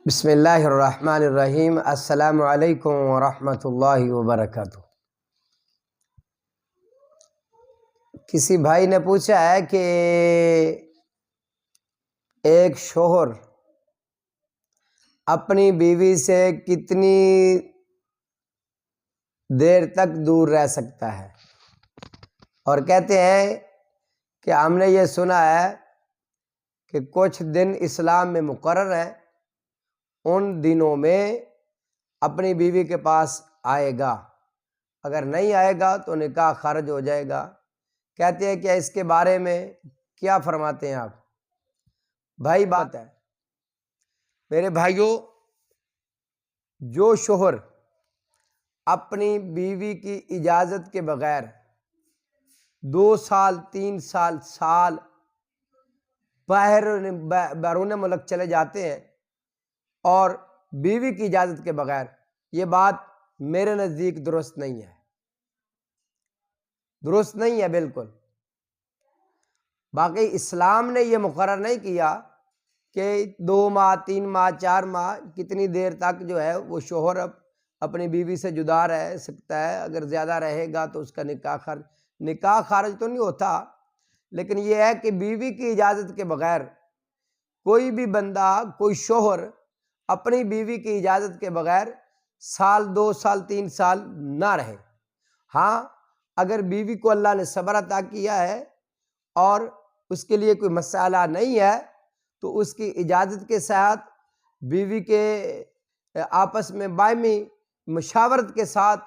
بسم اللہ الرحمن الرحیم۔ السلام علیکم ورحمۃ اللہ وبرکاتہ۔ کسی بھائی نے پوچھا ہے کہ ایک شوہر اپنی بیوی سے کتنی دیر تک دور رہ سکتا ہے، اور کہتے ہیں کہ ہم نے یہ سنا ہے کہ کچھ دن اسلام میں مقرر ہیں، ان دنوں میں اپنی بیوی کے پاس آئے گا، اگر نہیں آئے گا تو نکاح خارج ہو جائے گا۔ کہتے ہیں کہ اس کے بارے میں کیا فرماتے ہیں آپ؟ بھائی بات ہے میرے بھائیوں، جو شوہر اپنی بیوی کی اجازت کے بغیر 2 سال 3 سال بیرون ملک چلے جاتے ہیں اور بیوی کی اجازت کے بغیر، یہ بات میرے نزدیک درست نہیں ہے، درست نہیں ہے بالکل۔ باقی اسلام نے یہ مقرر نہیں کیا کہ 2 ماہ 3 ماہ 4 ماہ کتنی دیر تک جو ہے وہ شوہر اپنی بیوی سے جدا رہ سکتا ہے، اگر زیادہ رہے گا تو اس کا نکاح خارج تو نہیں ہوتا، لیکن یہ ہے کہ بیوی کی اجازت کے بغیر کوئی بھی بندہ، کوئی شوہر اپنی بیوی کی اجازت کے بغیر 1 2 سال 3 سال نہ رہے۔ ہاں، اگر بیوی کو اللہ نے صبر عطا کیا ہے اور اس کے لیے کوئی مسئلہ نہیں ہے تو اس کی اجازت کے ساتھ، بیوی کے آپس میں باہمی مشاورت کے ساتھ،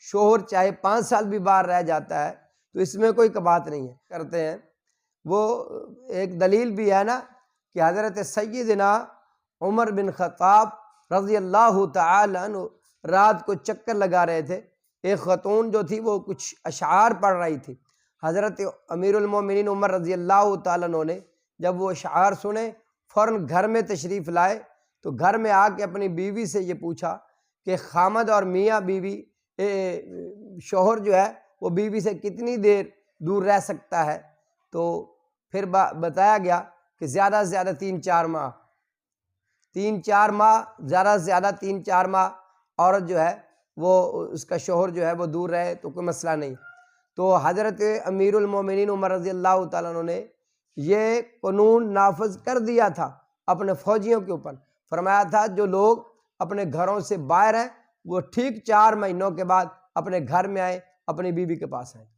شوہر چاہے 5 سال بھی باہر رہ جاتا ہے تو اس میں کوئی بات نہیں ہے، کرتے ہیں۔ وہ ایک دلیل بھی ہے نا کہ حضرت سیدنا عمر بن خطاب رضی اللہ تعالی عنہ رات کو چکر لگا رہے تھے، ایک خاتون جو تھی وہ کچھ اشعار پڑھ رہی تھی۔ حضرت امیر المومنین عمر رضی اللہ تعالی عنہ نے جب وہ اشعار سنے، فوراً گھر میں تشریف لائے، تو گھر میں آ کے اپنی بیوی سے یہ پوچھا کہ خامد اور میاں بیوی، شوہر جو ہے وہ بیوی سے کتنی دیر دور رہ سکتا ہے؟ تو پھر بتایا گیا کہ زیادہ سے زیادہ 3 4 ماہ، 3 4 ماہ، زیادہ سے زیادہ 3 4 ماہ عورت جو ہے وہ، اس کا شوہر جو ہے وہ دور رہے تو کوئی مسئلہ نہیں۔ تو حضرت امیر المومنین عمر رضی اللہ تعالیٰ عنہ نے یہ قانون نافذ کر دیا تھا اپنے فوجیوں کے اوپر، فرمایا تھا جو لوگ اپنے گھروں سے باہر ہیں وہ ٹھیک 4 مہینوں کے بعد اپنے گھر میں آئیں، اپنی بیوی کے پاس آئیں۔